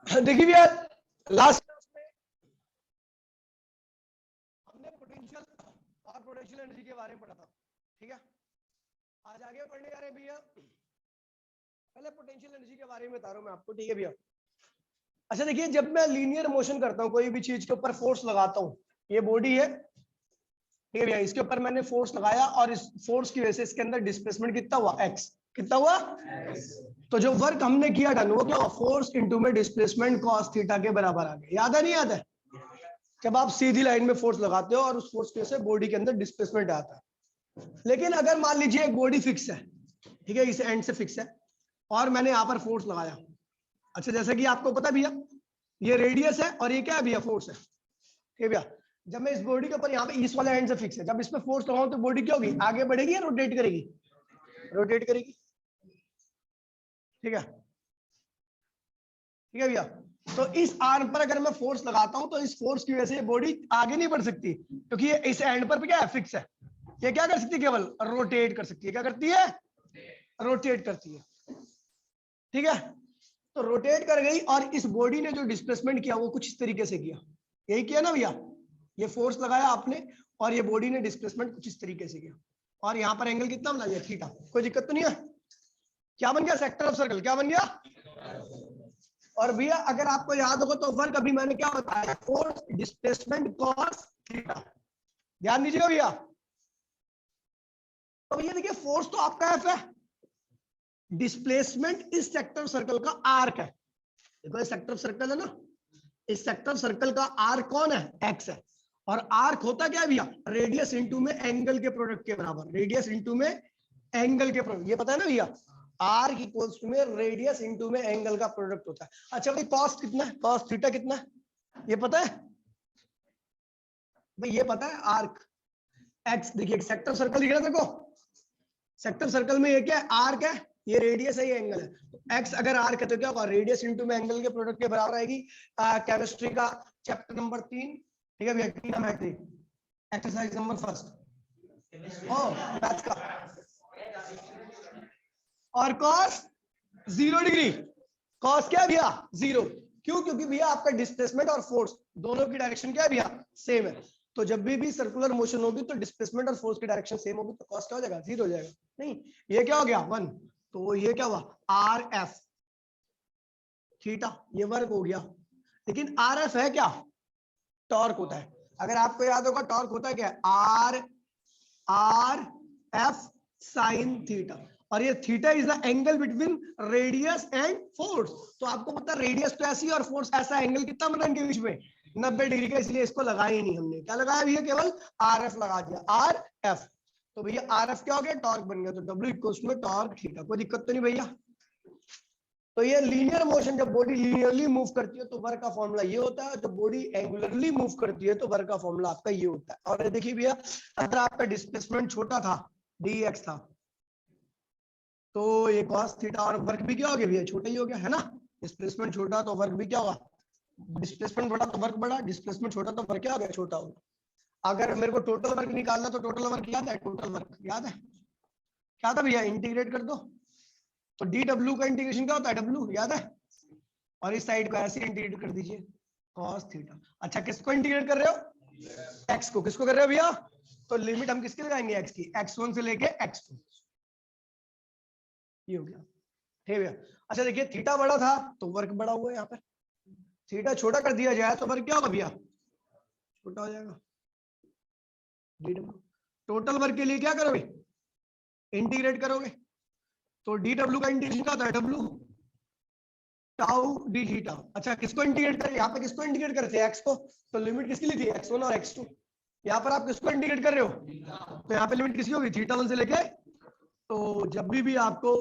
देखिए भैया last class में हमने पोटेंशियल और पोटेंशियल एनर्जी के बारे में पढ़ा था, ठीक है। आज आगे पढ़ने जा रहे हैं भैया, पहले पोटेंशियल एनर्जी के बारे में बता रहा हूं मैं आपको, ठीक है भैया। अच्छा देखिए, जब मैं लीनियर मोशन करता हूँ, कोई भी चीज के ऊपर फोर्स लगाता हूँ, ये बॉडी है, ठीक है भैया, इसके ऊपर मैंने फोर्स लगाया और इस फोर्स की वजह से इसके अंदर डिस्प्लेसमेंट कितना हुआ, एक्स। कितना हुआ? तो जो वर्क हमने किया डन, वो क्या हुआ, फोर्स इनटू में डिस्प्लेसमेंट कॉस थीटा के बराबर आ गया। याद है नहीं याद है? जब आप सीधी लाइन में फोर्स लगाते हो और उस फोर्स की वजह से बॉडी के अंदर डिस्प्लेसमेंट आता है। लेकिन अगर मान लीजिए एक बॉडी फिक्स है, ठीक है, इस एंड से फिक्स है और मैंने यहाँ पर फोर्स लगाया। अच्छा जैसे कि आपको पता भैया, ये रेडियस है और ये क्या है भैया, फोर्स है, ठीक है भैया। जब मैं इस बॉडी के ऊपर यहाँ पे इस वाले एंड से फिक्स है, जब इस पे फोर्स लगाऊं तो बॉडी क्या होगी, आगे बढ़ेगी या रोटेट करेगी? रोटेट करेगी, ठीक है, ठीक है भैया। तो इस आर्म पर अगर मैं फोर्स लगाता हूं तो इस फोर्स की वजह से बॉडी आगे नहीं बढ़ सकती, क्योंकि ये इस एंड पर क्या है, फिक्स है। ये क्या कर सकती है, केवल रोटेट कर सकती है। क्या करती है? रोटेट करती है, ठीक है। तो रोटेट कर गई और इस बॉडी ने जो डिस्प्लेसमेंट किया वो कुछ इस तरीके से किया, यही किया ना भैया, ये फोर्स लगाया आपने और ये बॉडी ने डिस्प्लेसमेंट कुछ इस तरीके से किया, और यहाँ पर एंगल कितना बना लिया, थीटा। कोई दिक्कत तो नहीं है? क्या बन गया, सेक्टर ऑफ सर्कल। क्या बन गया? और भैया अगर आपको याद होगा तो वर्क अभी मैंने क्या बताया, फोर्स डिस्प्लेसमेंट कॉस थीटा। ध्यान दीजिएगा भैया। तो भैया देखिए, फोर्स तो आपका एफ है, डिस्प्लेसमेंट इस सेक्टर सर्कल का आर्क है। देखो इस सेक्टर सर्कल है ना, इस सेक्टर सर्कल का आर्क कौन है, एक्स है। और आर्क होता क्या है भैया, रेडियस इनटू में एंगल के प्रोडक्ट के बराबर। रेडियस इनटू में एंगल के प्रोडक्ट, ये पता है ना भैया, आर्क इक्वल्स टू में रेडियस इनटू में एंगल का प्रोडक्ट होता है। अच्छा भाई कॉस कितना है, कॉस थीटा कितना है, ये पता है भाई? ये पता है आर्क एक्स। देखिए सेक्टर सर्कल दिख रहा है, देखो सेक्टर सर्कल में ये क्या है, आर्क है, ये रेडियस है, ये एंगल है। तो एक्स अगर आर्क है तो क्या होगा, रेडियस इनटू में एंगल के प्रोडक्ट के बराबर आएगी। केमिस्ट्री का चैप्टर नंबर 3, ठीक है भैया, matric exercise number first maths का। और कॉस 0 डिग्री, कॉस क्या है भैया, 0। क्यों? क्योंकि भैया आपका डिस्प्लेसमेंट और फोर्स दोनों की डायरेक्शन क्या है भैया, सेम है। तो जब भी सर्कुलर मोशन होगी तो डिस्प्लेसमेंट और फोर्स की डायरेक्शन सेम होगी, तो कॉस क्या हो जाएगा, 0 हो जाएगा। नहीं, ये क्या हो गया 1, तो ये क्या हुआ, आर एफ थीटा, ये वर्क हो गया। लेकिन आर एफ है क्या, टॉर्क होता है। अगर आपको याद होगा टॉर्क होता है क्या, आर एफ साइन थीटा। और ये theta is the angle between radius and force. तो आपको पता है रेडियस तो ऐसी और फोर्स ऐसा, एंगल कितना बना इनके बीच में, 90 डिग्री का। इसलिए इसको लगाया ही नहीं हमने। क्या लगाया भैया, केवल आर एफ लगा दिया, आर एफ। तो भैया आर एफ क्या हो गया, टॉर्क बन गया। तो डब्ल्यू इक्वल्स में टॉर्क थीटा। कोई दिक्कत तो नहीं भैया? तो ये लीनियर मोशन, जब बॉडी लीनियरली मूव करती है तो वर्क का फॉर्मूला ये होता है, जब बॉडी एंगुलरली मूव करती है तो वर्क का फॉर्मूला आपका ये होता है। और देखिए भैया, अगर आपका डिस्प्लेसमेंट छोटा था, डी एक्स था, तो ये cos थीटा और वर्क भी क्या हो गया भैया, छोटा ही हो गया, है ना। डिस्प्लेसमेंट छोटा तो वर्क भी क्या होगा, डिस्प्लेसमेंट बड़ा तो वर्क बड़ा, डिस्प्लेसमेंट छोटा तो वर्क क्या हो गया, छोटा होगा। अगर मेरे को टोटल वर्क निकालना तो टोटल वर्क याद है, टोटल वर्क याद है क्या था भैया, इंटीग्रेट कर दो तो डी डब्ल्यू का इंटीग्रेशन क्या होता है, डब्ल्यू याद है। और इस साइड को ऐसे इंटीग्रेट कर दीजिए, cos थीटा। अच्छा किसको इंटीग्रेट कर रहे हो, x को। किसको कर रहे हो भैया, तो लिमिट हम किसके लगाएंगे, x की, x1 से लेके x2, ये हो गया, ठीक है भैया। अच्छा देखिए, थीटा बड़ा था तो वर्क बड़ा हुआ यहाँ पर, थीटा छोटा कर दिया जाए तो वर्क क्या होगा भैया, छोटा हो जाएगा। टोटल वर्क के लिए क्या करोगे, इंटीग्रेट करोगे। तो डी डब्ल्यू का इंटीग्रेशन क्या होता है, डब्ल्यू टाउ डी थीटा। अच्छा किसको इंटीग्रेट करें, यहाँ पे किसको इंटीग्रेट करते हैं, एक्स को। तो लिमिट किसकी ली थी, x1 और x2। यहाँ पर आप किसको इंटीग्रेट कर रहे हो, तो यहाँ पे लिमिट किसकी होगी, थीटा 1 से लेके। तो जब भी आपको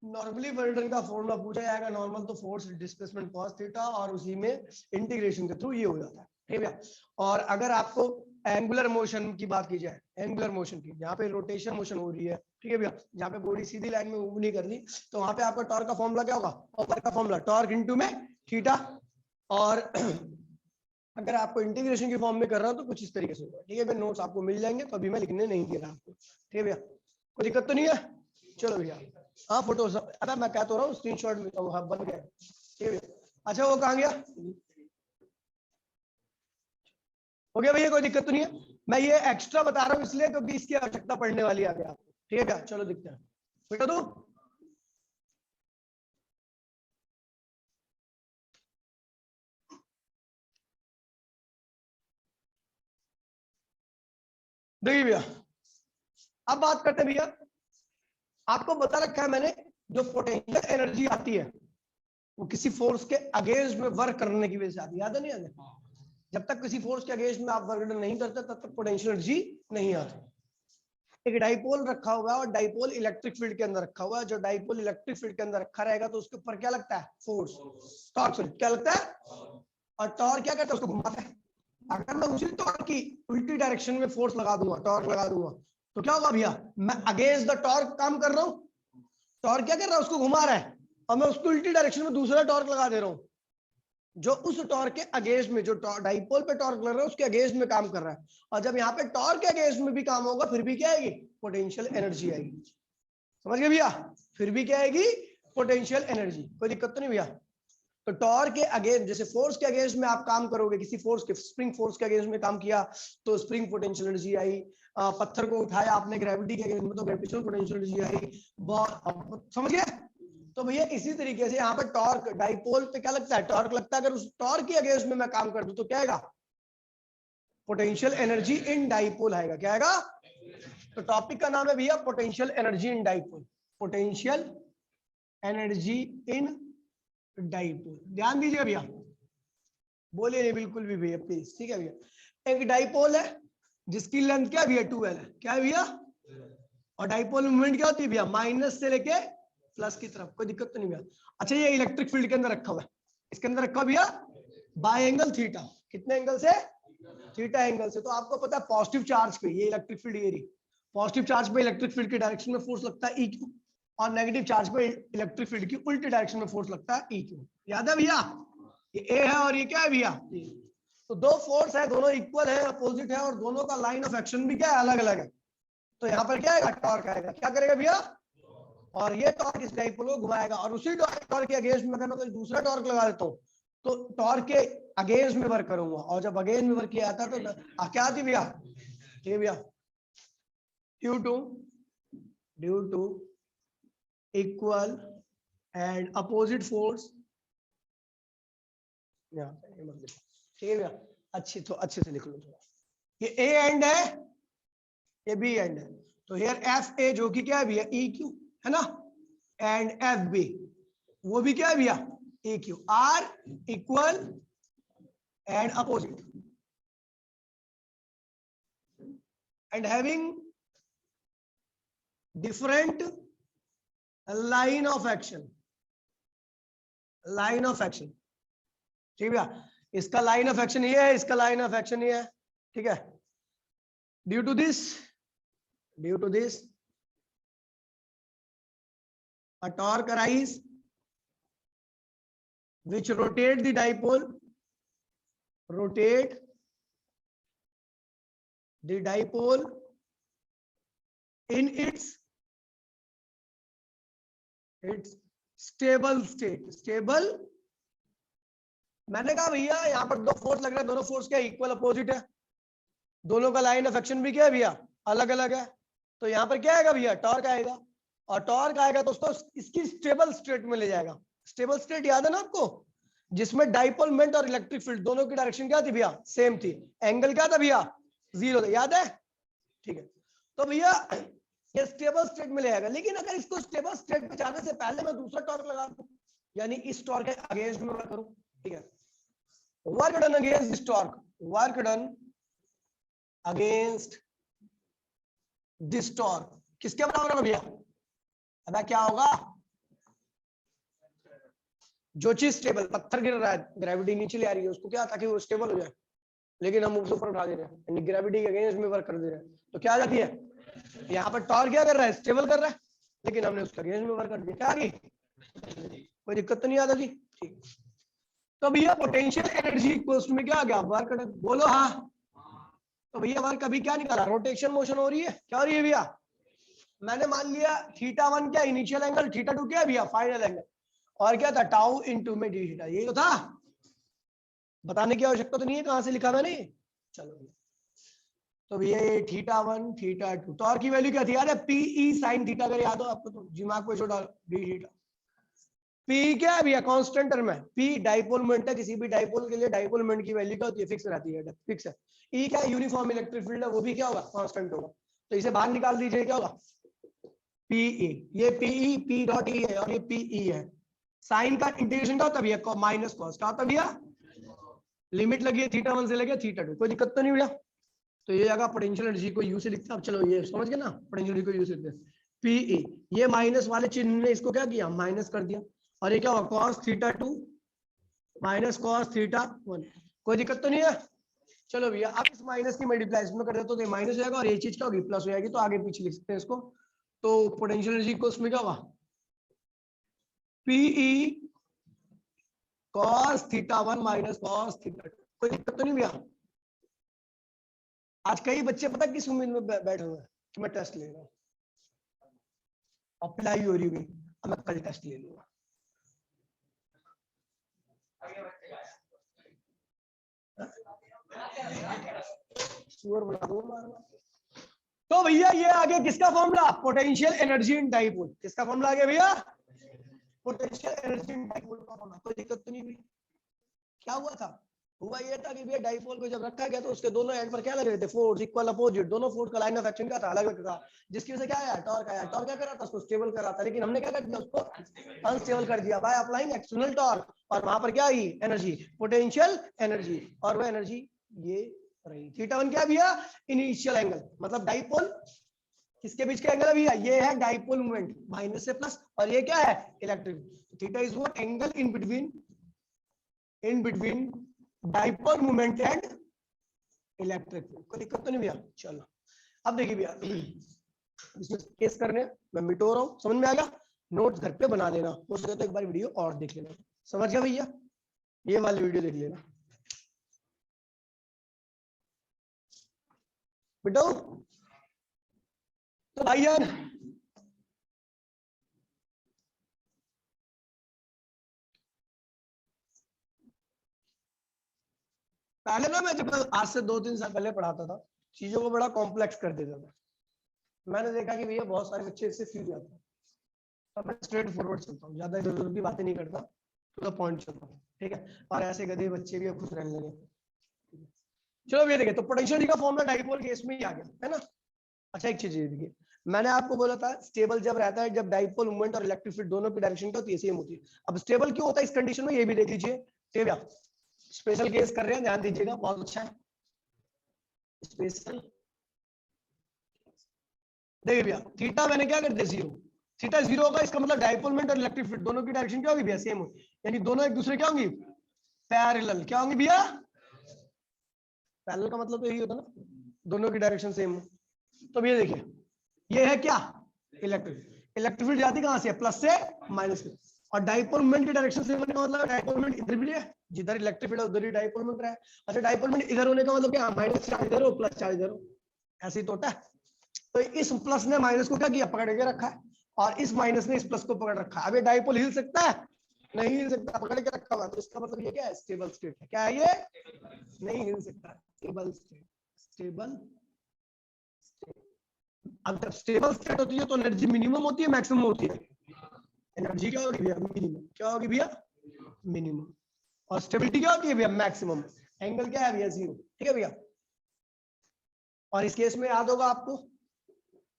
नॉर्मली वर्डन का फॉर्मूला पूछा जाएगा, नॉर्मल तो फोर्स डिस्प्लेसमेंट cos थीटा, और उसी में इंटीग्रेशन के थ्रू ये हो जाता है, ठीक है। और अगर आपको एंगुलर मोशन की बात की जाए, एंगुलर मोशन की, जहाँ पे रोटेशन मोशन हो रही है, ठीक है भैया, जहाँ पे बॉडी सीधी लाइन में मूव नहीं कर रही, तो वहां पे आपका टॉर्क का फॉर्मूला क्या होगा, और का फॉर्मूला टॉर्क इनटू में थीटा। और अगर आपको इंटीग्रेशन की फॉर्म में कर रहा हूं तो कुछ इस तरीके से होगा, ठीक है भैया। नोट्स आपको मिल जाएंगे, तो अभी मैं लिखने नहीं दे रहा आपको, ठीक है भैया, कोई दिक्कत तो नहीं है। चलो भैया, हाँ फोटो, अरे मैं क्या तो रहा हूँ, स्क्रीनशॉट लेता हूँ, हाँ बन गया, ठीक है। अच्छा वो कहाँ गया? हो गया भैया, कोई दिक्कत तो नहीं है। मैं ये एक्स्ट्रा बता रहा हूँ इसलिए क्योंकि इसकी आवश्यकता पड़ने वाली है आगे आपको, ठीक है क्या? चलो दिखते हैं बेटा। तो देखिए भैया, अब बात करते हैं भैया, आपको बता रखा है मैंने, जो पोटेंशियल एनर्जी आती है वो किसी फोर्स के अगेंस्ट में वर्क करने की वजह से आती है, याद है नहीं याद है? जब तक किसी फोर्स के अगेंस्ट में आप वर्क नहीं करते तब तक पोटेंशियल एनर्जी नहीं आती। एक डाइपोल रखा हुआ है और डाइपोल इलेक्ट्रिक फील्ड के अंदर रखा हुआ है। जो डाइपोल इलेक्ट्रिक फील्ड के अंदर रखा रहेगा तो उसके ऊपर क्या लगता है? Force, torque. क्या लगता है? और टॉर्क क्या करता है? उसको घुमाता है। अगर मैं उसी टॉर्क की उल्टी डायरेक्शन में फोर्स लगा दूंगा, टॉर्क लगा दूंगा, तो क्या होगा भैया? मैं अगेंस्ट द टॉर्क काम कर रहा हूँ, टॉर्क क्या कर रहा है? उसको घुमा रहा है, और मैं उसको उल्टी डायरेक्शन में दूसरा टॉर्क लगा दे रहा हूँ जो उस टॉर्क के अगेंस्ट में, जो डाइपोल पे टॉर्क लग रहा है उसके अगेंस्ट में काम कर रहा है। और जब यहाँ पे टॉर्क के अगेंस्ट में भी काम होगा फिर भी क्या आएगी? पोटेंशियल एनर्जी आएगी। समझ गए भैया? फिर भी क्या आएगी? Potential energy. कोई दिक्कत तो नहीं भैया? तो टॉर्क के अगेंस्ट, जैसे फोर्स के अगेंस्ट में आप काम करोगे, किसी फोर्स के, स्प्रिंग फोर्स के अगेंस्ट में काम किया तो स्प्रिंग पोटेंशियल एनर्जी आई। पत्थर को उठाया आपने ग्रेविटी के अगेंस्ट में तो ग्रेविटेशनल पोटेंशियल एनर्जी आई। समझ गए? तो भैया इसी तरीके से यहाँ पर टॉर्क, डाइपोल पे क्या लगता है? टॉर्क लगता है। अगर उस टॉर्क के अगेंस्ट में मैं काम कर दूं तो क्या आएगा? पोटेंशियल एनर्जी इन डाइपोल आएगा। क्या आएगा? तो टॉपिक का नाम है भैया potential energy in dipole. Potential energy in dipole, ध्यान दीजिए भैया, बोलिए नहीं बिल्कुल भी भैया प्लीज, ठीक है भैया। एक डाइपोल है जिसकी लेंथ क्या भैया? 2L है। क्या है भैया? और डाइपोल मूवमेंट क्या होती है भैया? माइनस से लेके प्लस की तरफ। कोई दिक्कत तो नहीं भैया? अच्छा ये इलेक्ट्रिक फील्ड के अंदर रखा हुआ है, इसके अंदर रखा भैया बाय एंगल थीटा। कितने एंगल से? थीटा एंगल से। तो आपको पता है पॉजिटिव चार्ज पे ये इलेक्ट्रिक फील्ड, ये रही पॉजिटिव चार्ज पे इलेक्ट्रिक फील्ड की डायरेक्शन में फोर्स लगता है EQ, और नेगेटिव चार्ज पे इलेक्ट्रिक फील्ड की उल्टी डायरेक्शन में फोर्स लगता है EQ। याद है भैया? ये A है और ये क्या है भैया? तो दो फोर्स है, दोनों इक्वल है, अपोजिट है, और दोनों का लाइन ऑफ एक्शन भी क्या है? अलग अलग है। तो यहाँ पर क्या आएगा? टॉर्क आएगा। क्या करेगा भैया? और ये टॉर्क इस डाइपोल को घुमाएगा, और उसी टॉर्क के अगेंस्ट में अगर मैं कोई दूसरा टॉर्क लगा देता हूँ तो टॉर्क के अगेंस्ट में वर्क करूंगा, और जब अगेंस्ट में वर्क किया जाता है तो क्या आती भैया? ठीक है भैया, due to equal and opposite force. ठीक है भैया, अच्छे से लिख लो थोड़ा। ये ए एंड है, ये बी एंड है, तो हियर एफ ए जो कि क्या है भैया? EQ है ना, एंड एफ बी वो भी क्या है भैया? EQ are equal and opposite and having different line of action. ठीक है भैया, इसका लाइन ऑफ एक्शन ये है, इसका लाइन ऑफ एक्शन ये है, ठीक है। Due to this a torque arise which rotate the dipole in its stable state। मैंने कहा भैया यहाँ पर दो फोर्स लग रहे हैं, दोनों फोर्स क्या इक्वल अपोजिट है, दोनों का लाइन ऑफ एक्शन भी क्या है भैया? अलग अलग है। तो यहाँ पर क्या आएगा भैया? टॉर्क आएगा, और टॉर्क आएगा तो उसको इसकी स्टेबल स्टेट में ले जाएगा। स्टेबल स्टेट याद है ना आपको, जिसमें डाइपोल मोमेंट और इलेक्ट्रिक फील्ड दोनों की डायरेक्शन क्या थी भैया? सेम थी। एंगल क्या था भैया? 0 था, याद है? ठीक है, तो भैया ये स्टेबल स्टेट में ले आएगा। लेकिन अगर इसको स्टेबल स्टेट पे जाने से पहले मैं दूसरा टॉर्क लगा दूं, यानी इस टॉर्क के अगेंस्ट में करूं, ठीक है, work done against this torque, work done against this torque किसके बराबर है भैया? अब क्या होगा? जो चीज स्टेबल, पत्थर गिर रहा है, ग्रेविटी नीचे ले आ रही है, उसको क्या, ताकि वो स्टेबल हो जाए, लेकिन हम उसको ऊपर उठा दे रहे हैं, यानी ग्रेविटी के अगेंस्ट में वर्क कर दे रहे हैं, तो क्या आ जाती है? यहाँ पर टॉर्क क्या कर रहा है? स्टेबल कर रहा है, लेकिन हमने उसके अगेंस्ट में वर्क कर दिया, क्या आ गई? कोई दिक्कत तो नहीं आता जी? ठीक। तो भैया पोटेंशियल एनर्जी इक्वल्स में क्या आ गया? वर्क। बोलो हाँ। तो भैया वर्क अभी क्या निकाला? रोटेशन मोशन हो रही है, क्या हो रही है भैया? मैंने मान लिया θ1 क्या इनिशियल एंगल, θ2 क्या है भैया फाइनल एंगल, और क्या था टाउ इंटू में डी थीटा, ये तो था, बताने की आवश्यकता तो नहीं है कहां से लिखा मैंने। चलो तो भैया ये θ1 θ2 टॉर्क की वैल्यू क्या थी यार, पीई साइन थीटा, अगर याद हो आपको तो दिमाग पे छोड़ा डी थीटा। पी क्या है भैया कांस्टेंट टर्म है, पी डाइपोल मोमेंट है, किसी भी डाइपोल के लिए डाइपोल मोमेंट की वैल्यू क्या होती है फिक्स रहती है, फिक्स है। ई क्या यूनिफॉर्म इलेक्ट्रिक फील्ड है, वो भी क्या होगा कांस्टेंट होगा, तो इसे बाहर निकाल दीजिए क्या होगा पीई, ये पीई पी डॉट ई है और ये पीई है। साइन का इंटीग्रेशन क्या होता है माइनस कॉस का होता है भैया, लिमिट लगी है θ1 से लेके θ2, कोई दिक्कत तो नहीं भैया। तो ये जगह पोटेंशियल एनर्जी को यू से लिखते हैं, अब चलो ये समझ गए ना, पोटेंशियल एनर्जी को यू से लिखते हैं पीई, ये माइनस वाले चिन्ह ने इसको क्या किया माइनस कर दिया, और ये क्या होगा cos θ2 माइनस cos θ1, कोई दिक्कत तो नहीं है। चलो भैया अब इस माइनस की मल्टीप्लाई इसमें कर देते तो ये माइनस हो जाएगा और ये चीज क्या होगी प्लस हो जाएगी, तो आगे पीछे लिख सकते हैं इसको। तो पोटेंशियल एनर्जी को उसमें क्या होगा पीई cos θ1 माइनस cos θ2, कोई दिक्कत तो नहीं भैया। आज कई बच्चे पता किस उम्मीद में बैठे हुए हैं कि मैं टेस्ट ले रहा हूँ, अप्लाई हो रही हुई, अब मैं कल टेस्ट ले लूंगा। तो भैया ये आ गया किसका formula, potential energy in dipole, किसका फॉर्मूला आ गया भैया पोटेंशियल एनर्जी इन डाइपोल का फॉर्मूला। कोई दिक्कत तो नहीं हुई। क्या हुआ था, हुआ ये था कि भैया डाइपोल को जब रखा गया तो उसके दोनों एंड पर क्या लगे थे फोर्स इक्वल अपोजिट, दोनों फोर्स का लाइन ऑफ एक्शन क्या था अलग अलग था, जिसकी वजह से क्या आया टॉर्क आया। टॉर्क क्या करा था उसको स्टेबल करा था, लेकिन हमने क्या कर दिया उसको अनस्टेबल कर दिया बाय अप्लाइंग एक्सटर्नल टॉर्क, और वहां पर क्या आई एनर्जी पोटेंशियल एनर्जी, और वो एनर्जी ये रही θ1 क्या भैया इनिशियल एंगल, मतलब डाइपोल किसके बीच का एंगल है भैया, ये है डाइपोल मोमेंट माइनस से प्लस, और ये क्या है electric. Theta is what angle in between dipole moment and electric, कोई दिक्कत तो नहीं भैया। चलो अब देखिए भैया इसमें केस करने मैं मिटो रहा हूँ, समझ में आ गया, नोट्स घर पे बना लेना, हो सके तो एक बार वीडियो और देख लेना, समझ गया भैया, ये वाली वीडियो देख लेना बिटो। तो भाई यार पहले ना मैं जब आज से 2-3 साल पहले पढ़ाता था चीजों को बड़ा कॉम्प्लेक्स कर देता था, मैंने देखा कि भैया बहुत सारे बच्चे इससे फ्यूज जाते हैं, तो मैं स्ट्रेट फॉरवर्ड चलता हूँ, ज्यादा इधर उधर की बातें नहीं करता, टू द पॉइंट चलता हूँ, ठीक है, और ऐसे गधे बच्चे भी खुश रहने लगे। चलो ये देखिए, तो पोटेंशियल का फॉर्मूला डाइपोल केस में ही आ गया है ना। अच्छा एक चीज ये देखिए, मैंने आपको बोला था स्टेबल जब रहता है जब डाइपोल मूवमेंट और इलेक्ट्रिक फील्ड दोनों की डायरेक्शन क्या होती है सेम होती है। अब स्टेबल क्यों होता है इस कंडीशन में, ये भी देख लीजिए, स्पेशल केस कर रहे हैं ध्यान दीजिएगा, बहुत अच्छा है स्पेशल। देखिए भैया थीटा मैंने क्या कर दिया जीरो, थीटा जीरो होगा इसका मतलब डाइपोल मोमेंट और इलेक्ट्रिक फील्ड दोनों की डायरेक्शन क्या होगी भैया सेम होगी, यानी दोनों एक दूसरे क्या होंगी पैरेलल, क्या होंगी भैया पैरेलल का मतलब तो यही होता ना दोनों की डायरेक्शन सेम हो। तो भैया देखिए ये है क्या इलेक्ट्रिक फील्ड जाती कहां से प्लस से माइनस से, और डाइपोल मोमेंट की डायरेक्शन से होने का मतलब डाइपोल मोमेंट इधर भी है, जिधर इलेक्ट्रिक फील्ड है उधर ही डाइपोल मोमेंट है। अच्छा डाइपोल मोमेंट इधर होने का मतलब क्या माइनस चार्ज इधर हो प्लस चार्ज इधर हो, ऐसे ही तो होता है। तो इस प्लस ने माइनस को क्या किया पकड़ के रखा है, और इस माइनस ने इस प्लस को पकड़ रखा है। अब ये डाइपोल हिल सकता है नहीं हिल सकता, पकड़ के रखा हुआ, तो इसका मतलब ये क्या है स्टेबल स्टेट है, क्या है ये नहीं हिल सकता स्टेबल स्टेट, स्टेबल स्टेट। अब जब स्टेबल स्टेट होती है तो एनर्जी मिनिमम होती है मैक्सिमम होती है, एनर्जी क्या होगी भैया मिनिमम, क्या होगी भैया मिनिमम, और स्टेबिलिटी क्या होती है भैया मैक्सिमम, एंगल क्या है भैया जीरो, ठीक है भैया। और इस केस में याद होगा आपको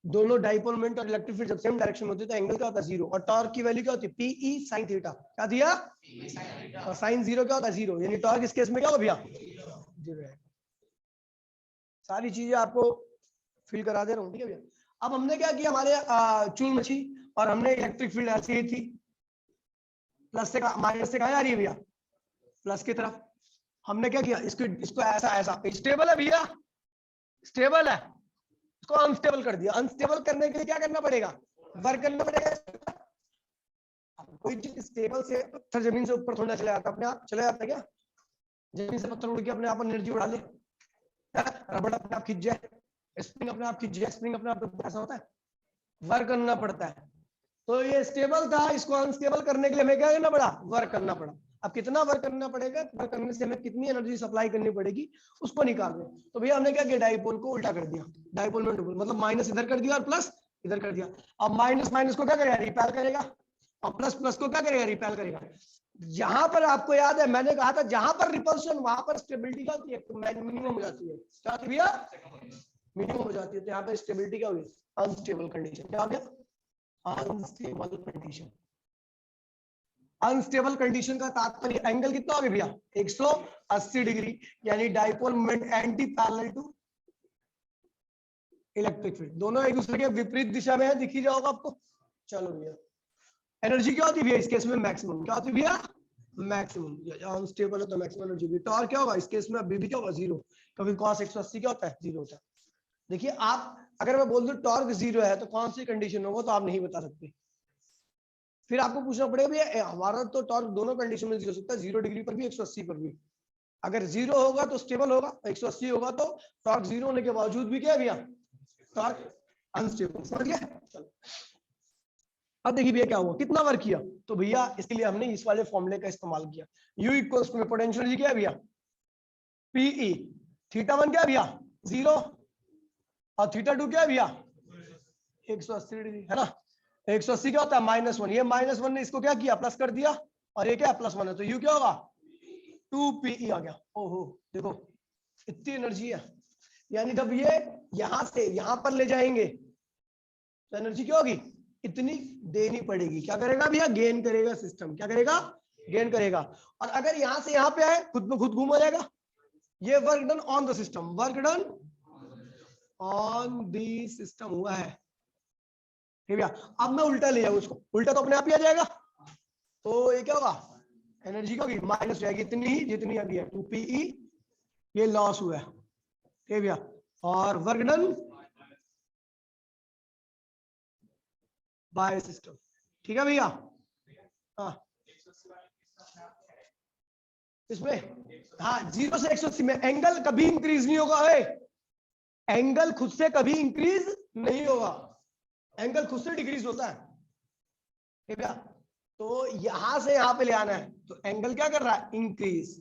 दोनों डाइपोल मोमेंट और इलेक्ट्रिक फील्ड जब सेम डायरेक्शन में होती है तो एंगल क्या होता है जीरो, और टॉर्क की वैल्यू क्या होती है पीई साइन थीटा, क्या दिया और साइन जीरो क्या होता है जीरो, यानी टॉर्क इस केस में क्या होगा भैया जीरो है। सारी चीजें आपको फिल करा दे रहा हूँ, ठीक है भैया। अब हमने क्या किया हमारे चूल मछी, और हमने इलेक्ट्रिक फील्ड ऐसी ही थी प्लस से माइनस से कहा जा रही है भैया प्लस की तरफ, हमने क्या किया इसको ऐसा ऐसा स्टेबल है भैया स्टेबल है, इसको अनस्टेबल कर दिया। अनस्टेबल करने के लिए क्या करना पड़ेगा वर्क करना पड़ेगा। कोई चीज स्टेबल से पत्थर जमीन से ऊपर थोड़ा चला जाता अपने आप चला जाता है क्या, जमीन से पत्थर उड़ के अपने आप एनर्जी उड़ा ले, रबड़ अपने आप खिंच जाए, स्प्रिंग अपने आप खिंच जाए, स्प्रिंग अपने आप ऐसा होता है, वर्क करना पड़ता है। तो ये स्टेबल था, इसको अनस्टेबल करने के लिए हमें क्या करना पड़ा, वर्क करना पड़ा। अब कितना वर्क करना पड़ेगा, वर्क करने से हमें कितनी एनर्जी सप्लाई करनी पड़ेगी उसको निकाल दें। तो भैया हमने क्या किया, डाइपोल को उल्टा कर दिया, डाइपोल में डबल, मतलब माइनस इधर कर दिया और प्लस इधर कर दिया। अब माइनस माइनस को क्या करेगा, रिपेल करेगा, और प्लस प्लस को क्या करेगा, रिपेल करेगा। यहां पर आपको याद है मैंने कहा था जहां पर रिपल्शन वहां पर स्टेबिलिटी क्या होती है, मिनिमम हो जाती है। क्या होती है भैया, मिनिमम हो जाती है। तो यहाँ पर स्टेबिलिटी क्या होगी, अनस्टेबल कंडीशन। क्या हो गया, अनस्टेबल कंडीशन। अनस्टेबल कंडीशन का तात्पर्य एंगल कितना हो गया भैया, 180 डिग्री, यानी dipole moment anti parallel to electric field, दोनों एक दूसरे के विपरीत दिशा में है, दिख ही जाओगा आपको। चलो भैया, एनर्जी क्या होती है भैया इस केस में, मैक्सिमम। क्या होती है भैया, मैक्सिमम। अनस्टेबल है तो मैक्सिमम एनर्जी भी। टॉर्क क्या होगा इस केस में, अभी भी क्या होगा, जीरो, क्योंकि cos 180 क्या होता है, जीरो होता है। देखिए आप अगर मैं बोल दूं टॉर्क जीरो है तो कौन सी कंडीशन होगा, तो आप नहीं बता सकते। फिर आपको पूछना पड़ेगा भैया हमारा तो टॉर्क दोनों कंडीशन में जीरो सकता है, 0 डिग्री पर भी 180 पर भी। अगर जीरो होगा तो स्टेबल होगा, 180 होगा तो टॉर्क जीरो होने के बावजूद भी क्या है भैया, टॉर्क अनस्टेबल। समझ गया। चलो अब देखिए भैया क्या हुआ, कितना वर्क किया। तो भैया इसके लिए हमने इस वाले फॉर्मूले का इस्तेमाल किया। U equals to potential energy क्या है भैया, PE। थीटा वन क्या है भैया, 0, और थीटा टू क्या है भैया, 180 डिग्री, है ना। 180 क्या होता है, -1। ये -1 ने इसको क्या किया, प्लस कर दिया, और ये क्या है, +1 है, तो U क्या होगा, 2PE आ गया। ओहो देखो इतनी एनर्जी है, यानी जब ये यहां से यहां पर ले जाएंगे तो एनर्जी क्या होगी, इतनी देनी पड़ेगी। क्या करेगा भैया, गेन करेगा सिस्टम, क्या करेगा, गेन करेगा। और अगर यहां से यहां पे आए खुद में खुद घूम हो जाएगा। ये work done on the system, work done on the system हुआ है, ठीक है। अब मैं उल्टा ले जाऊं उसको, उल्टा तो अपने आप ही आ जाएगा। तो ये क्या होगा, एनर्जी क्या होगी, माइनस जाएगी इतनी ही जितनी अभी है, 2PE। ये लॉस हुआ है, ठीक है भैया। और वर्क डन बाय सिस्टम, ठीक है भैया। हाँ इसमें, हाँ 0 से 180 में एंगल कभी इंक्रीज नहीं होगा। एंगल खुद से कभी इंक्रीज नहीं होगा, एंगल खुद से डिक्रीज होता है, ठीक है। तो यहां से यहां पे ले आना है तो एंगल क्या कर रहा है, इंक्रीज।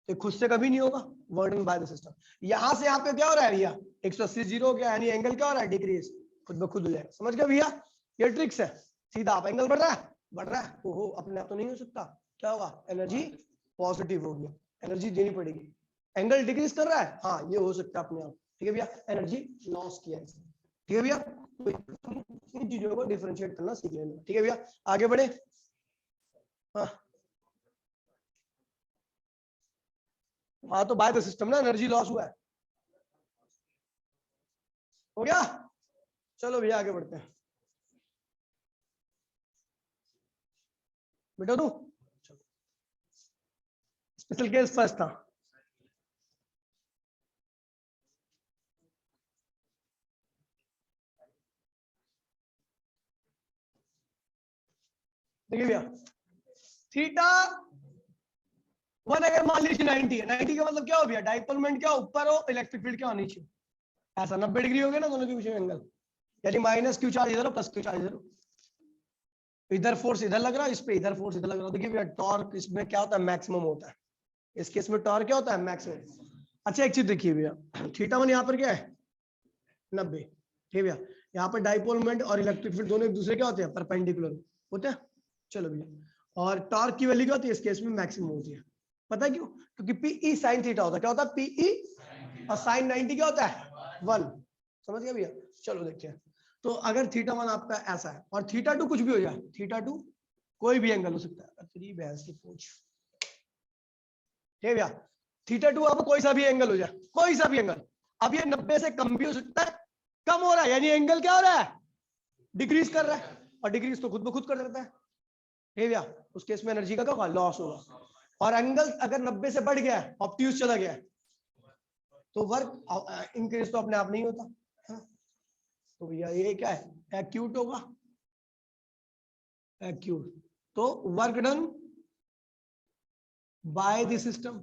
तो खुद से कभी नहीं होगा, वर्डन बाय द सिस्टम। यहां से यहां पे क्या हो रहा है भैया, 180 जीरो हो गया, यानी एंगल क्या हो रहा है, डिक्रीज, खुद ब खुद हो जाएगा। समझ गए भैया, ये ट्रिक्स है। सीधा आप एंगल बढ़ रहा है, बढ़ रहा है, ओहो अपने आप तो नहीं हो सकता, क्या होगा, एनर्जी पॉजिटिव होगी, एनर्जी देनी पड़ेगी। एंगल डिक्रीज कर रहा है, हाँ ये हो सकता है अपने आप, ठीक है भैया। एनर्जी लॉस किया है, ठीक है भैया। तो इन चीजों को डिफरेंशिएट करना सीख लेना, ठीक है भैया। आगे बढ़े। हाँ तो बाय द सिस्टम ना, एनर्जी लॉस हुआ है, हो गया। चलो भैया आगे बढ़ते हैं, बेटा तू स्पेशल केस फर्स्ट था। देखिए भैया, थीटा वन अगर मान लीजिए 90 है, 90 का मतलब क्या हो भैया, डाइपोल मोमेंट क्या ऊपर हो, इलेक्ट्रिक फील्ड क्या होनी चाहिए, ऐसा 90 डिग्री हो गया ना दोनों के बीच में एंगल, यानी माइनस क्यू चार्ज इधर हो, प्लस क्यू चार्ज इधर हो। इधर फोर्स इधर लग रहा है, इस पे इधर फोर्स इधर लग रहा है। देखिए भैया टॉर्क इसमें क्या होता है, मैक्सिमम होता है, इस केस में टॉर्क क्या होता है, मैक्सिमम। अच्छा एक चीज देखिए भैया, थीटा वन यहाँ पर क्या है, 90, ठीक है भैया। यहाँ पर डाइपोल मोमेंट और इलेक्ट्रिक फील्ड दोनों एक दूसरे क्या होते हैं, परपेंडिकुलर होते हैं। चलो भैया, और टॉर्क की वैल्यू क्या होती है इस केस में, मैक्सिमम होती है। पता है क्यों, क्योंकि पीई साइन थीटा होता है, क्या होता है पीई, और साइन 90 क्या होता है 1। समझ गया भैया। चलो देखते हैं, तो अगर थीटा वन आपका ऐसा है और थीटा टू कुछ भी हो जाए, थीटा टू कोई भी एंगल हो सकता है, तेरी भैंस की पूछ, ठीक है भैया। थीटा टू आपको कोई सा भी एंगल हो जाए, कोई सा भी एंगल। अब ये 90 से कम भी हो सकता है, कम हो रहा है, यानी एंगल क्या हो रहा है, डिक्रीज कर रहा है, और डिक्रीज तो खुद ब खुद कर सकता है, ठीक है भैया। उस केस में एनर्जी का क्या होगा, लॉस होगा। और एंगल अगर 90 से बढ़ गया है, ऑब्ट्यूज चला गया है, तो वर्क इंक्रीज तो अपने आप नहीं होता, है ना। तो भैया ये क्या है, एक्यूट होगा, एक्यूट। तो work done by the system,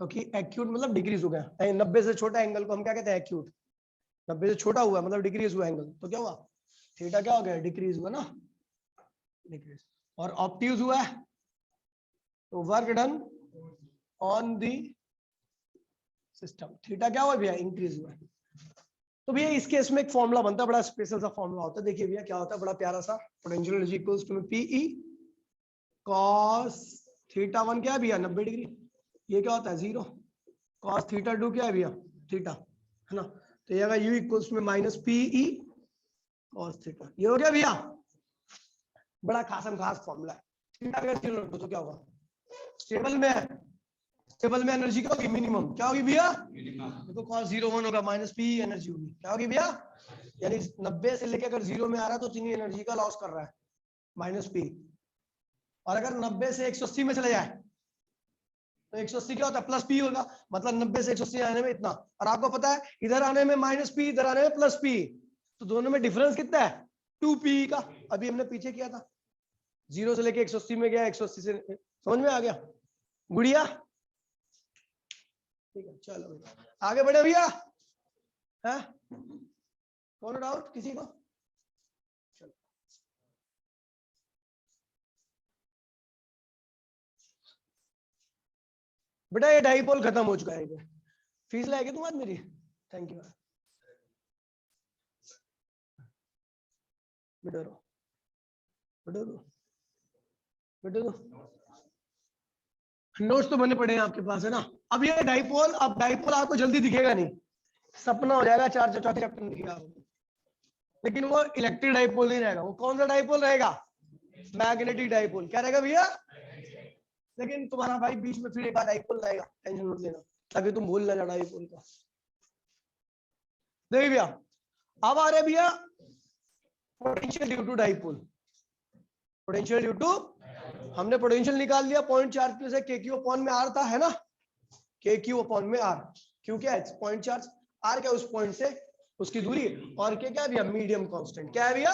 क्योंकि एक्यूट मतलब डिक्रीज हो गया, 90 से छोटा एंगल को हम क्या कहते हैं, एक्यूट। 90 से छोटा हुआ मतलब डिक्रीज हुआ एंगल, तो क्या हुआ, थीटा क्या हो गया, डिक्रीज हुआ ना, डिक्रीज। और ऑब्ट्यूज हुआ है तो work done on the system, theta क्या हुआ भैया, इंक्रीज हुआ है। तो भैया इस केस में एक फॉर्मूला बनता है, बड़ा स्पेशल सा फॉर्मूला होता है, देखिए भैया क्या होता है, बड़ा प्यारा सा, potential energy equals to PE cos theta 1 क्या है भैया, 90 डिग्री, ये क्या होता है 0, कॉस थीटा 2 क्या है भैया, थीटा, है ना। तो ये यू इक्वल्स में माइनस पीई कॉस थीटा, ये हो गया भैया, बड़ा खास फॉर्मूला है। थीटा अगर 0 रखो तो क्या होगा, स्टेबल में है, स्टेबल में एनर्जी क्या होगी, मिनिमम क्या होगी भैया, देखो cos 0 1 होगा, माइनस पी एनर्जी होगी, क्या होगी भैया, यानी 90 से लेके अगर 0 में आ रहा है तो इतनी एनर्जी का लॉस कर रहा है, माइनस पी। और अगर 90 से 180 में चले जाए तो 180 क्या होता है, प्लस पी होगा, मतलब 90 से 180 आने में इतना, और आपको पता है इधर आने में माइनस पी, इधर आने में प्लस पी, तो दोनों में डिफरेंस कितना है, 2p का, अभी हमने पीछे किया था, 0 से लेके 180 में गया, 180 से, समझ में आ गया गुड़िया, ठीक है चलो आगे बढ़े भैया, है कौन डाउट किसी को, चलो बेटा ये डाइपोल खत्म हो चुका है, फीस लाएगी तुम आज मेरी, थैंक यू बेटा, रो बेटा, रो बेटा, रो नोट्स तो बने पड़े हैं आपके पास, है ना। अब ये डाइपोल, अब डाइपोल आपको जल्दी दिखेगा नहीं, सपना हो जाएगा, चौथे चैप्टर में दिखेगा, लेकिन वो इलेक्ट्रिक डाइपोल नहीं रहेगा, वो कौन सा डाइपोल रहेगा, मैग्नेटिक डाइपोल, क्या रहेगा भैया, लेकिन तुम्हारा भाई बीच में फिर एक बार डाइपोल रहेगा, टेंशन मत लेना, ताकि तुम भूल ना जाओ डाइपोल का। देखिए भैया अब आ रहे भैया potential due to dipole, potential due to, हमने पोटेंशियल निकाल लिया, पॉइंट चार्ज में से के क्यू अपॉन में आर था, है ना, के क्यू अपॉन में आर, क्यू क्या है पॉइंट चार्ज, आर क्या उस पॉइंट से उसकी दूरी, और के क्या है भैया मीडियम कांस्टेंट, क्या है भैया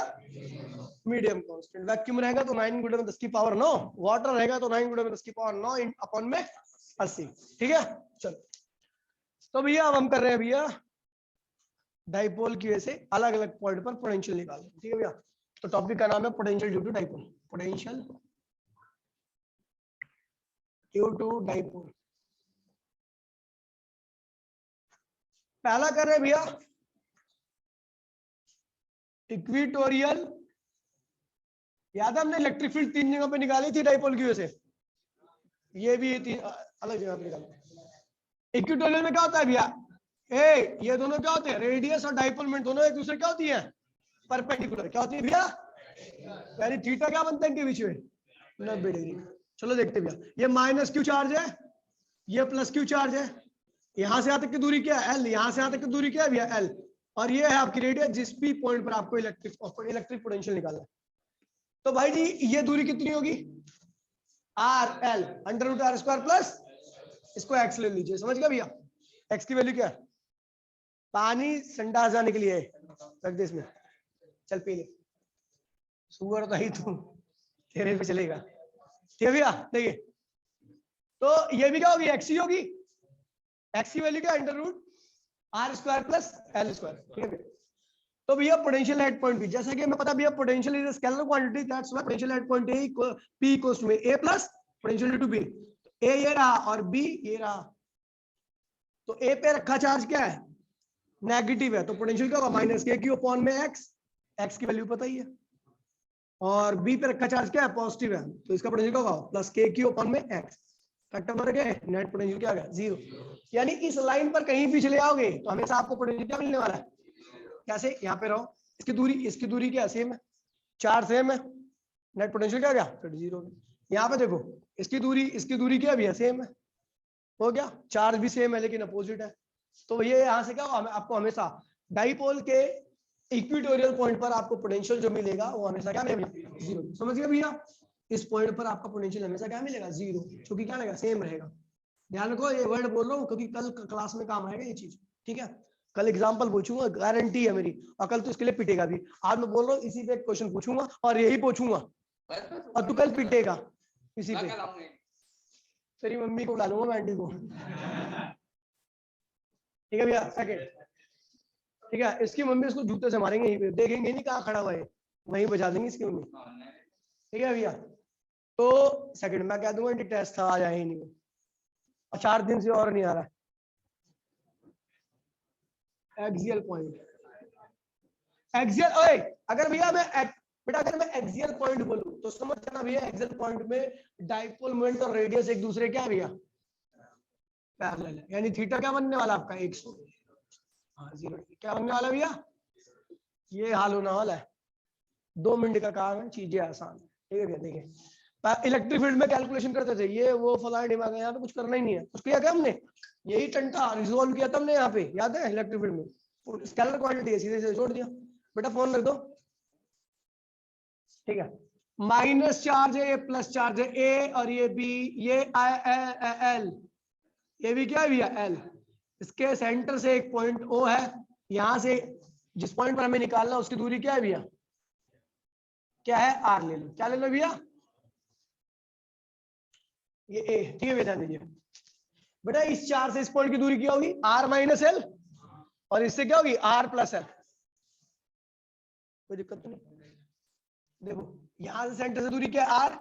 मीडियम कांस्टेंट। वैक्यूम रहेगा तो 9 गुणे में 10 की पावर 9, वाटर रहेगा तो 9 गुणे में 10 की पावर 9 अपॉन में 80, ठीक है। चलो तो भैया अब हम कर रहे हैं भैया डाइपोल की वजह से अलग अलग पॉइंट पर पोटेंशियल निकाल, ठीक है भैया। तो टॉपिक का नाम है potential due to dipole, potential due to dipole. पहला कर रहे हैं भैया इक्विटोरियल, याद है हमने इलेक्ट्रिक फील्ड 3 जगह पे निकाली थी डाइपोल की वजह से, ये भी 3 अलग जगह पे निकाली। इक्विटोरियल में क्या होता है भैया, ये दोनों क्या होते हैं, रेडियस और डाइपोल में दोनों एक दूसरे क्या होती है, परपेंडिकुलर, क्या होती है भैया, यानी थीटा क्या बनता है इनके बीच में, 90 डिग्री। चलो देखते भैया, ये माइनस क्यू चार्ज है, ये प्लस क्यू चार्ज है, यहां से यहां तक की दूरी क्या है एल, यहां से यहां तक की दूरी क्या है भैया एल, और ये है आपकी रेडियस, जिस भी पॉइंट पर आपको इलेक्ट्रिक पोटेंशियल निकालना है। तो भाई जी ये दूरी कितनी होगी, r l under root r square plus, इसको एक्स ले लीजिए, समझ गया भैया, एक्स की वैल्यू क्या है, पानी संडास जाने के लिए रख दे इसमें, चल पी ले, सुअर तो ही तू, तेरे पे चलेगा, ठीक है भैया। देखिए तो ये भी क्या होगी, एक्स ही होगी, एक्स की वैल्यू क्या है, under root r square plus l square, ठीक है। तो भैया पोटेंशियल एट पॉइंट बी, जैसा कि हमें पता भैया potential is a scalar quantity, that's why potential at point A P equals to A plus potential due to B, A ये रहा और बी ये रहा, तो ए पे रखा चार्ज क्या है, नेगेटिव है, तो पोटेंशियल क्या होगा माइनस के क्यू अपॉन में एक्स, एक्स की वैल्यू पता ही है, और बी पे रखा चार्ज क्या है, पॉजिटिव है, तो इसका पोटेंशियल क्या होगा प्लस के क्यू अपॉन में एक्स, फैक्टर मार के नेट पोटेंशियल क्या आ गया 0। यानी इस लाइन पर कहीं भी चले आओगे तो हमेशा आपको पोटेंशियल क्या मिलने वाला है, कैसे, यहाँ पे रहो, इसकी दूरी क्या सेम है, चार्ज सेम है, नेट पोटेंशियल क्या आ गया फिर 0। यहाँ पे देखो इसकी दूरी क्या भी है, सेम है, हो गया, चार्ज भी सेम है लेकिन अपोजिट है, तो ये यहाँ से क्या आपको हमेशा डाइपोल के इक्विटोरियल पॉइंट पर आपको पोटेंशियल जो मिलेगा वो हमेशा क्या मिलेगा 0, समझ गए भैया, इस पॉइंट पर आपका पोटेंशियल हमेशा क्या मिलेगा 0, क्योंकि क्या लगेगा सेम रहेगा। ध्यान रखो ये वर्ड बोल रहा हूँ क्योंकि कल क्लास में काम आएगा ये चीज, ठीक है, कल एग्जांपल पूछूंगा, गारंटी है मेरी, और कल तो इसके लिए पिटेगा भी, आज मैं बोल रहा हूँ इसी पे एक क्वेश्चन पूछूंगा और यही पूछूंगा, और तू कल पिटेगा इसी पे, तेरी मम्मी को बुला लूंगा मैं, आंटी को, ठीक है भैया, सेकंड, ठीक है, इसकी मम्मी इसको जूते से मारेंगे, यहीं पे देखेंगे नहीं कहाँ खड़ा हुआ है, वहीं बजा देंगे इसकी मम्मी, ठीक है भैया। तो सेकंड में कह दूंगा टेस्ट था, आ जाए ही नहीं, और 4 दिन से और नहीं आ रहा। एक्सियल पॉइंट, एक्सियल, ओए अगर भैया मैं बेटा अगर मैं एक्सियल पॉइंट बोलूं तो समझ जाना भैया, एक्सियल पॉइंट में डाइपोल मोमेंट और रेडियस एक दूसरे क्या है भैया, पैरेलल है। यानी थीटा क्या बनने वाला आपका 100, हाँ 0 क्या बनने वाला भैया, ये हाल होने वाला है। 2 मिनट का काम है, चीजें आसान है, ठीक है भैया। देखिए इलेक्ट्रिक फील्ड में कैलकुलेशन करते थे, ये वो फलाना दिमाग है, यहाँ पे कुछ करना ही नहीं है। कुछ किया क्या हमने, यही टंटा रिजोल्व किया था हमने यहाँ पे, याद है इलेक्ट्रिक फील्ड में स्केलर क्वांटिटी है, सीधे से छोड़ दिया। बेटा फोन रख दो, ठीक है। माइनस चार्ज है, ये प्लस चार्ज है, ए और ये बी, ये एल, ये भी क्या है भैया एल। इसके सेंटर से एक पॉइंट ओ है, यहां से जिस पॉइंट पर हमें निकालना उसकी दूरी क्या है भैया, क्या है आर ले लो, क्या ले लो भैया, ये ए, ठीक है भैया। ध्यान दीजिए बेटा, इस चार से इस पॉइंट की दूरी क्या होगी, आर माइनस एल, और इससे क्या होगी आर प्लस एल। कोई दिक्कत नहीं, देखो यहां से सेंटर से दूरी क्या है आर,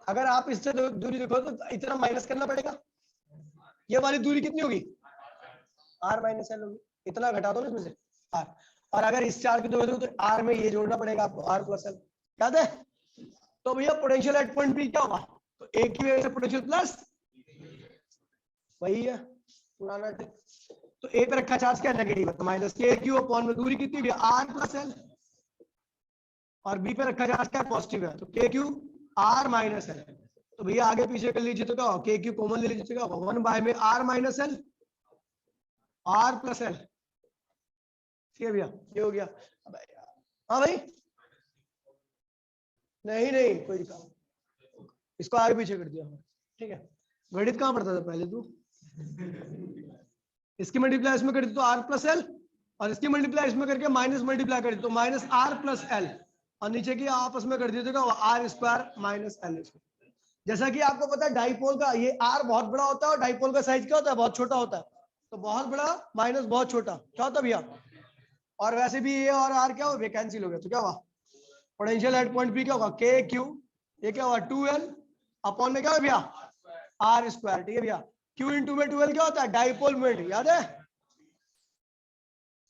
अगर आप इससे दूरी देखो तो इतना माइनस करना पड़ेगा, ये वाली दूरी कितनी होगी आर माइनस एल होगी, इतना घटा दो ना इसमें से आर, और अगर इस चार की दूरी तो आर में ये जोड़ना पड़ेगा आपको आर प्लस एल, याद है। तो भैया पोटेंशियल एट पॉइंट बी क्या होगा, तो एक की वजह से पोटेंशियल प्लस, वही है पुराना ट्रिक। तो ए पे रखा चार्ज क्या नेगेटिव है, तो माइनस के क्यू अपॉन में दूरी कितनी है आर प्लस एल, और बी पे रखा चार्ज क्या पॉजिटिव है, तो के क्यू आर माइनस एल। तो भैया आगे पीछे कर लीजिए तो क्या होगा, के क्यू कॉमन ले लीजिए तो क्या होगा 1 बाय में r minus l r plus l, ठीक है भैया ये हो गया। हाँ भाई, नहीं नहीं कोई दिक्कत, इसको आगे पीछे कर दिया, ठीक है। गणित कहाँ पढ़ता था पहले तू, इसकी मल्टीप्लाई इसमें कर दी तो आर प्लस एल, और इसकी मल्टीप्लाई इसमें करके माइनस मल्टीप्लाई कर दी तो माइनस आर प्लस एल, और नीचे की आपस में कर दिया तो आर स्क्वायर माइनस एल। जैसा कि आपको पता है डाइपोल का ये आर बहुत बड़ा होता है और डाइपोल का साइज क्या होता है बहुत छोटा होता है, तो बहुत बड़ा माइनस बहुत छोटा क्या होता है भैया, और वैसे भी ये और आर क्या हो गया कैंसिल हो गया, तो क्या हुआ पोटेंशियल एट पॉइंट बी क्या होगा के क्यू, ये क्या हुआ 2l अपॉन में क्या है भैया आर स्क्वायर, ठीक है भैया। क्यू इंटू में 2l क्या होता है डाइपोल मोमेंट, याद है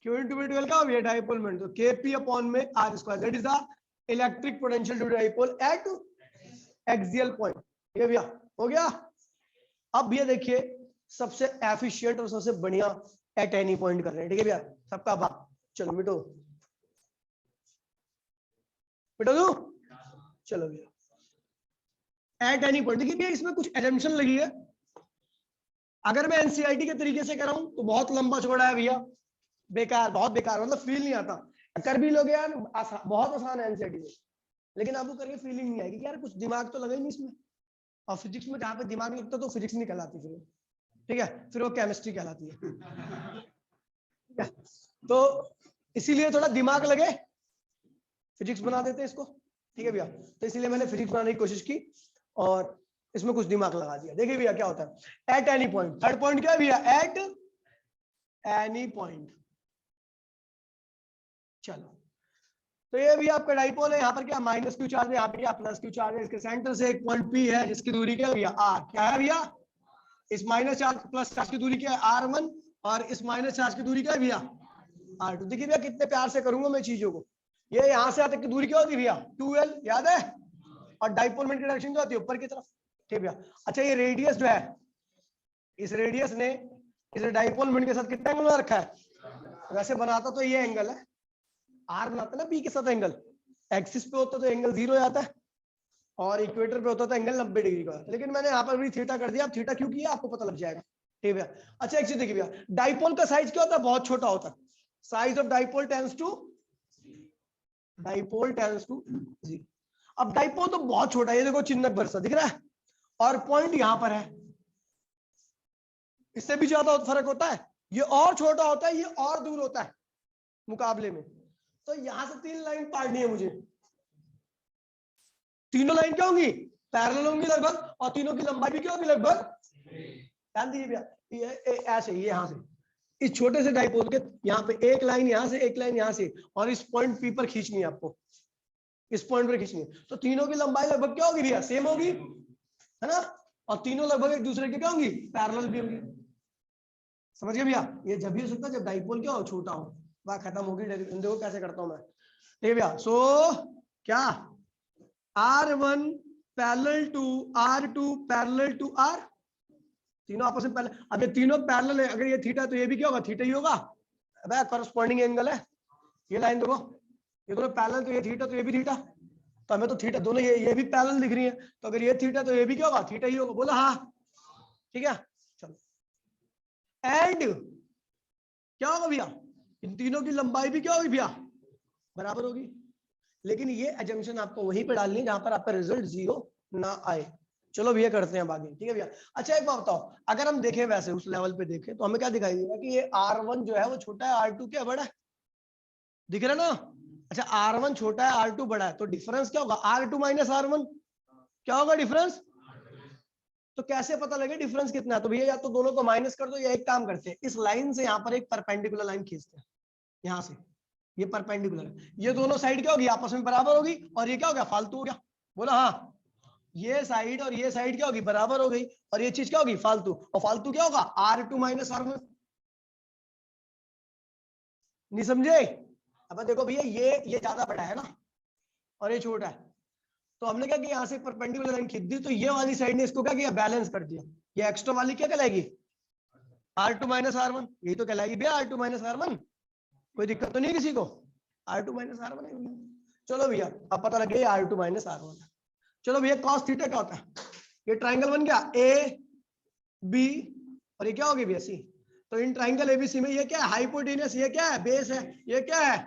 क्यू इंटू में 2l क्या हो गया डाइपोल मोमेंट, तो के पी अपॉन में r square, that is the electric potential to dipole at axial point, ठीक है भैया हो गया। अब भैया देखिए सबसे एफिशिएंट और सबसे बढ़िया एट एनी पॉइंट कर रहे हैं, ठीक है भैया सबका भाग, चलो मिटो मिटो दो, चलो भैया एट एनी पॉइंट। देखिए भैया इसमें कुछ एजम्पशन लगी है, अगर मैं एनसीईआरटी के तरीके से कराऊं तो बहुत लंबा चौड़ा है भैया, बेकार बहुत बेकार, मतलब फील नहीं आता, कर भी लोगे यार बहुत आसान है एनसीईआरटी में, लेकिन आपको करके फीलिंग नहीं आएगी यार कुछ दिमाग तो लगा ही नहीं इसमें, और फिजिक्स में जहाँ पे दिमाग लगता तो फिजिक्स नहीं कहलाती फिर, ठीक है फिर वो केमिस्ट्री कहलाती है। तो इसीलिए थोड़ा दिमाग लगे फिजिक्स बना देते हैं इसको, ठीक है भैया। तो इसीलिए मैंने फिजिक्स बनाने की कोशिश की और इसमें कुछ दिमाग लगा दिया। देखिए भैया क्या होता है eight any point, third point क्या है भैया एट एनी पॉइंट, चलो तो ये भी आपका डाइपोल है, यहाँ पर क्या माइनस क्यू चार्ज है, यहाँ पे क्या प्लस क्यू चार्ज है, इसके सेंटर से एक पॉइंट पी है जिसकी दूरी क्या है भैया आर, क्या है भैया इस माइनस चार्ज प्लस चार्ज की दूरी क्या है R1, और इस माइनस चार्ज की दूरी क्या है भैया R2। देखिए भैया कितने प्यार से करूंगा मैं चीजों को, ये यहाँ से तक की दूरी क्या होती है भैया 2l, याद है, और डाइपोल मोमेंट की डायरेक्शन क्या होती है ऊपर की तरफ, ठीक भैया। अच्छा ये रेडियस जो है, इस रेडियस ने इस डाइपोल मोमेंट के साथ कितना एंगल बना रखा है, वैसे बनाता तो ये एंगल है आर बनाता ना बी के साथ एंगल, एक्सिस पे होता तो एंगल 0 आता है और इक्वेटर पे होता था एंगल 90 डिग्री का, लेकिन मैंने यहाँ पर भी थीटा कर दिया, आप थीटा क्यों किया आपको पता लग जाएगा, ठीक है। अच्छा एक चीज देखिए भैया डाइपोल का साइज क्या होता है बहुत छोटा होता है, size of dipole tends to जी। अब डाइपोल तो बहुत छोटा है, ये देखो चिन्ह भर सा दिख रहा है और पॉइंट यहां पर है, इससे भी ज्यादा फर्क होता है, ये और छोटा होता है, ये और दूर होता है मुकाबले में। तो यहां से 3 लाइन पाड़नी है मुझे, तीनों लाइन क्या होंगी पैरेलल होंगी लगभग, और तीनों की लंबाई भी क्या होगी लगभग, ध्यान दीजिए भैया ये ऐसे ये यहां से इस छोटे से डाइपोल के यहाँ पे एक लाइन यहाँ से एक लाइन यहाँ से, और इस पॉइंट पी पर खींचनी है आपको, इस पॉइंट पर खींचनी है, तो तीनों की लंबाई लगभग क्या होगी भैया, सेम होगी, है ना, और तीनों लगभग एक दूसरे के क्या होंगी, पैरेलल भी होंगी। समझ गए भैया, ये जब भी हो सकता है जब डाइपोल क्या हो, छोटा हो। बात खत्म होगी। देखो कैसे करता हूं मैं, ठीक है भैया। सो क्या R1 parallel to R2 parallel to R, तीनों आपस में पैरेलल। अब ये तीनों पैरेलल है, अगर ये थीटा तो ये भी क्या होगा, थीटा ही होगा। अब कॉरेस्पॉन्डिंग एंगल है, ये लाइन देखो, ये दोनों पैरेलल, तो ये थीटा तो ये भी थीटा, तो हमें तो थीटा दोनों ये भी पैरेलल दिख रही है, तो अगर ये थीटा तो ये भी क्या होगा, थीटा ही होगा। बोला हाँ, ठीक है। चलो, एंड क्या होगा भैया, इन तीनों की लंबाई भी क्या होगी भैया, बराबर होगी। लेकिन ये एजम्पशन आपको वहीं पे डालनी है जहां पर आपका रिजल्ट 0 ना आए। चलो भैया करते हैं आगे, ठीक है भैया। अच्छा एक बात बताओ, अगर हम देखें वैसे उस लेवल पे देखें तो हमें क्या दिखाई देगा कि ये R1 जो है वो छोटा है, R2 क्या बड़ा है, दिख रहा है ना। अच्छा R1 छोटा है, R2 बड़ा है, तो डिफरेंस क्या होगा, R2 माइनस R1, क्या होगा डिफरेंस। तो कैसे पता लगे डिफरेंस कितना है, तो भैया या तो दोनों को माइनस कर दो, या एक काम करते हैं, इस लाइन से यहाँ पर एक परपेंडिकुलर लाइन खींचते हैं, यहाँ से ये परपेंडिकुलर है, ये दोनों साइड क्या होगी, आपस में बराबर होगी, और ये क्या हो गया, फालतू हो गया। बोला हाँ, ये साइड और ये साइड क्या होगी, बराबर हो गई, और ये चीज क्या होगी, फालतू, और फालतू क्या होगा, R2 माइनस R1। नहीं समझे। अब देखो भैया ये ज्यादा बड़ा है ना, और ये छोटा है, तो हमने क्या किया, यहाँ से परपेंडिकुलर लाइन खींच दी, तो ये वाली साइड ने इसको क्या किया, बैलेंस कर दिया। ये एक्स्ट्रा वाली क्या कहलाएगी, R2 माइनस R1, यही तो कहलाएगी भैया R2 माइनस R1। कोई दिक्कत तो नहीं किसी को, R2 माइनस R1 है। चलो भैया अब पता लग गया R2 माइनस R1। चलो भैया कॉस थीटा क्या होता है, ये ट्राइंगल बन गया A B, और ये क्या हो गया भैया C। तो इन ट्राइंगल ABC में ये क्या है, हाइपोटेनस, ये क्या है, बेस है, ये क्या है,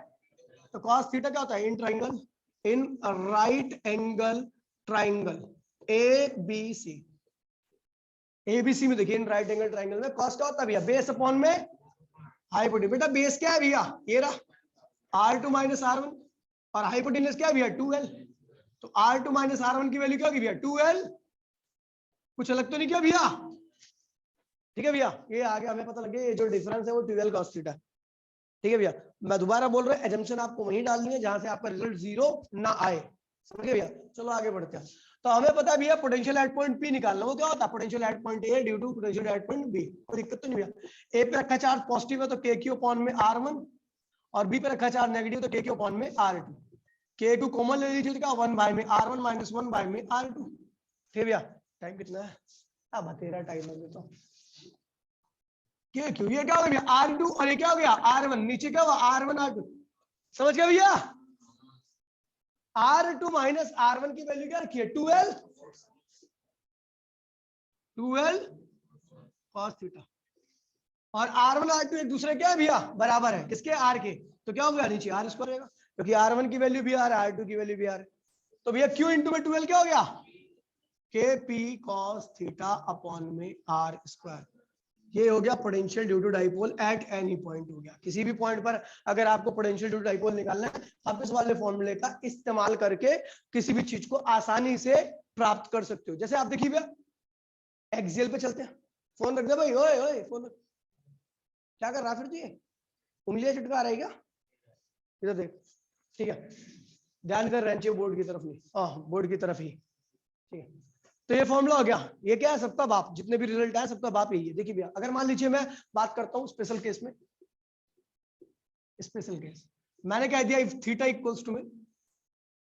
तो कॉस थीटा क्या होता है, in triangle, in right angle triangle ABC, ABC में देखिए इन राइट एंगल ट्राइंगल में कॉस क्या होता है भैया, बेस अपॉन में हाइपोटेनस। बेटा बेस क्या है भैया, ये रहा R2 माइनस R1, और हाइपोटेनस क्या है भैया 2L, तो R2 माइनस R1 की वैल्यू क्या होगी भैया 2L। कुछ अलग तो नहीं किया भैया, ठीक है भैया, ये आगे हमें पता लग गया ये जो डिफरेंस है वो 2L cos थीटा, ठीक है भैया। मैं दोबारा बोल रहा हूँ, एजम्पशन आपको वहीं डालनी है जहां से आपका रिजल्ट 0 ना आए, समझ गए भैया। चलो आगे बढ़ते हैं। तो हमें पता है भैया पोटेंशियल एट पॉइंट P निकालना, वो क्या होता है, potential at point A due to potential at point B। कोई दिक्कत तो नहीं भैया, A पे रखा चार्ज पॉजिटिव है तो KQ अपॉन में R1, और B पे रखा चार्ज नेगेटिव तो KQ अपॉन में R2। K2 कॉमन ले लीजिए, क्या 1 बाय में R1 माइनस 1 बाय में R2, ठीक है भैया। टाइम कितना है, अब तेरा टाइम लग तो क्यों, ये क्या हो गया R2, और ये क्या हो गया R1, नीचे क्या हुआ R1 R2, समझ गया भैया। R2 माइनस R1 की वैल्यू क्या रखी है 2L cos थीटा, और R1 R2 एक दूसरे क्या है भैया, बराबर है, किसके, R के, तो क्या हो गया नीचे R स्क्वायर रहेगा, क्योंकि R1 की वैल्यू भी R है, R2 की वैल्यू भी R है, तो भैया Q इंटू में 2L क्या हो गया, KP cos थीटा अपॉन में R स्क्वायर। ये हो गया potential due to dipole at any point, हो गया किसी भी पॉइंट पर। अगर आपको पोटेंशियल ड्यू टू डाइपोल निकालना है, आप इस वाले फॉर्मूले का इस्तेमाल करके किसी भी चीज को आसानी से प्राप्त कर सकते हो। जैसे आप देखिए भैया, एक्सियल पे चलते हैं, फोन रख दे भाई, ओए ओए फोन क्या कर रहा, फिर तुझे उंगलियां चटका रही क्या, इधर देख, ठीक है, ध्यान कर रहे हैं बोर्ड की तरफ नहीं, बोर्ड की तरफ ही, ठीक है। तो ये फॉर्मूला हो गया, ये क्या है, सबका बाप, जितने भी रिजल्ट आए सबका बाप यही है। देखिए भैया, अगर मान लीजिए मैं बात करता हूं स्पेशल केस में, स्पेशल केस मैंने कह दिया इफ थीटा इक्वल्स टू में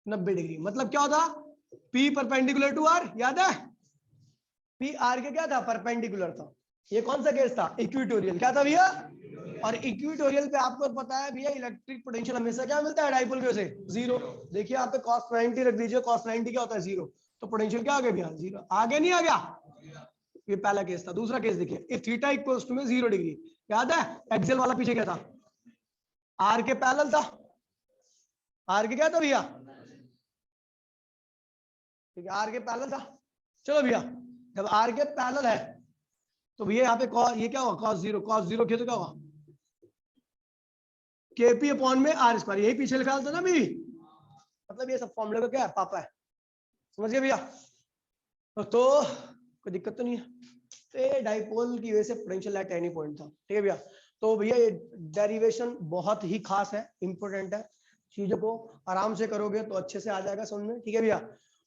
90 डिग्री, मतलब क्या होता, P परपेंडिकुलर टू R, याद है, P R के क्या था, परपेंडिकुलर था। ये कौन सा केस था, इक्विटोरियल, क्या था भैया, और इक्विटोरियल पे आपको पता है भैया इलेक्ट्रिक पोटेंशियल हमेशा क्या मिलता है, डाइपोल के से 0। देखिए आप पे cos 90 रख दीजिए, cos 90 क्या होता है 0, तो पोटेंशियल क्या आ गया भैया 0, आगे नहीं आ गया। ये पहला केस था। दूसरा केस देखिए, इफ थीटा इक्वल्स टू में 0 डिग्री, याद है एक्सियल वाला पीछे क्या था, R के पैरेलल था, R के क्या था भैया, ठीक है, R के पैरेलल था। चलो भैया, जब R के पैरेलल है तो भैया यहाँ पे ये क्या हुआ, cos 0, cos 0 किया तो क्या हुआ, KP अपॉन में R स्क्वायर, यही पीछे लिखा था ना भी, मतलब ये सब फॉर्मूले का क्या है, पापा है, समझ गए भैया। तो कोई दिक्कत तो नहीं है, तो ये डाइपोल की वजह से पोटेंशियल एट एनी पॉइंट था, ठीक है भैया। तो भैया ये डेरिवेशन बहुत ही खास है, इंपॉर्टेंट है, चीजों को आराम से करोगे तो अच्छे से आ जाएगा समझ में, ठीक है भैया।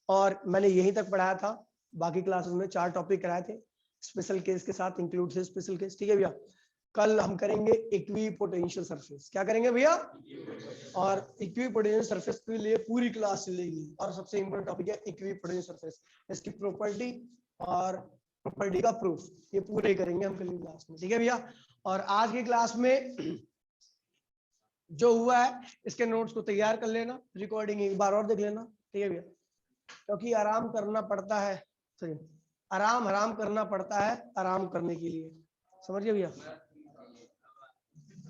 और मैंने यहीं तक पढ़ाया था, बाकी क्लासेस में 4 टॉपिक कराए थे स्पेशल केस के साथ, इंक्लूड से स्पेशल केस, ठीक है भैया। कल हम करेंगे इक्विपोटेंशियल सरफेस। क्या करेंगे भैया? और इक्विपोटेंशियल सरफेस के लिए पूरी क्लास चलेगी और सबसे इंपॉर्टेंट टॉपिक है इक्विपोटेंशियल सरफेस, इसकी प्रॉपर्टी और प्रॉपर्टी का प्रूफ, ये पूरे करेंगे हम कल की क्लास में, ठीक है भैया। और आज की क्लास में जो हुआ है इसके नोट्स को तैयार कर लेना, रिकॉर्डिंग एक बार और देख लेना, ठीक है भैया। क्योंकि आराम करना पड़ता है, सही, आराम करना पड़ता है आराम करने के लिए, समझिए भैया?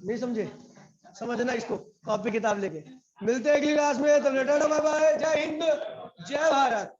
नहीं समझे? समझना इसको, कॉपी किताब लेके। मिलते हैं अगली क्लास में, तब टाटा बाय बाय, जय हिंद जय भारत।